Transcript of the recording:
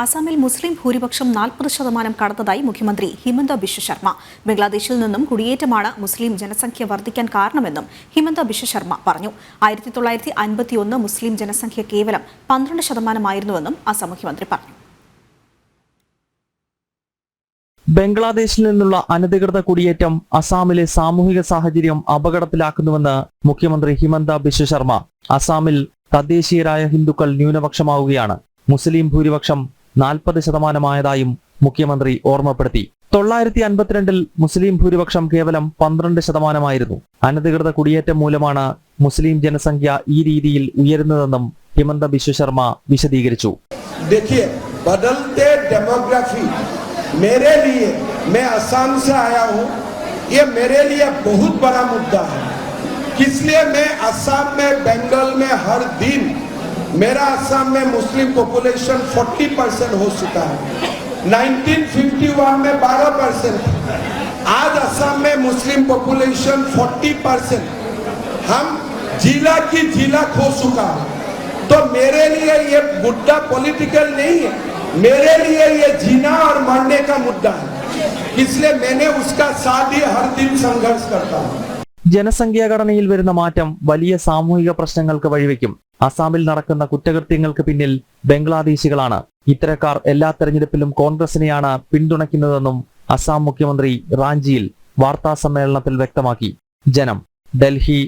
അസാമിൽ മുസ്ലിം ഭൂരിപക്ഷം 40% കടന്നതായി മുഖ്യമന്ത്രി ഹിമന്ത ബിശ്വ ശർമ്മ. ബംഗ്ലാദേശിൽ നിന്നും കുടിയേറ്റമാണ് മുസ്ലിം ജനസംഖ്യ വർദ്ധിക്കാൻ കാരണമെന്നും ഹിമന്ത ബിശ്വ ശർമ്മ പറഞ്ഞു. 1951 മുസ്ലിം ജനസംഖ്യ കേവലം 12%ആയിരുന്നുവെന്നും അസം മുഖ്യമന്ത്രി പറഞ്ഞു. ബംഗ്ലാദേശിൽ നിന്നുള്ള അനധികൃത കുടിയേറ്റം അസാമിലെ സാമൂഹിക സാഹചര്യം അപകടത്തിലാക്കുന്നുവെന്ന് മുഖ്യമന്ത്രി ഹിമന്ത ബിശ്വ ശർമ്മ. അസാമിൽ തദ്ദേശീയരായ ഹിന്ദുക്കൾ ന്യൂനപക്ഷമാവുകയാണ്. മുസ്ലിം ഭൂരിപക്ഷം 40%ആയതായും മുഖ്യമന്ത്രി ഓർമ്മപ്പെടുത്തി. 952 മുസ്ലിം ഭൂരിപക്ഷം കേവലം 12%ആയിരുന്നു. അനധികൃത കുടിയേറ്റം മൂലമാണ് മുസ്ലിം ജനസംഖ്യ ഈ രീതിയിൽ ഉയരുന്നതെന്നും ഹിമന്ത ബിശ്വ ശർമ്മ വിശദീകരിച്ചു. मेरे लिए मैं असम से आया हूँ, ये मेरे लिए बहुत बड़ा मुद्दा है. इसलिए मैं असम में बंगाल में हर दिन मेरा असम में मुस्लिम पॉपुलेशन 40% हो चुका है. 1951 में 12%. आज असम में मुस्लिम पॉपुलेशन 40%. हम जिला की जिला खो चुका है. तो मेरे लिए ये मुद्दा पॉलिटिकल नहीं है, मेरे लिए ये जीना और मरने का मुद्दा है. इसलिए मैंने उसका साथ ही हर दिन संघर्ष करता हूँ. ജനസംഖ്യാഘടനയിൽ വരുന്ന മാറ്റം വലിയ സാമൂഹിക പ്രശ്നങ്ങൾക്ക് വഴിവെക്കും. അസാമിൽ നടക്കുന്ന കുറ്റകൃത്യങ്ങൾക്ക് പിന്നിൽ ബംഗ്ലാദേശികളാണ്. ഇത്തരക്കാർ എല്ലാ തെരഞ്ഞെടുപ്പിലും കോൺഗ്രസിനെയാണ് പിന്തുണയ്ക്കുന്നതെന്നും അസാം മുഖ്യമന്ത്രി റാഞ്ചിയിൽ വാർത്താ സമ്മേളനത്തിൽ വ്യക്തമാക്കി. ജനം, ഡൽഹി.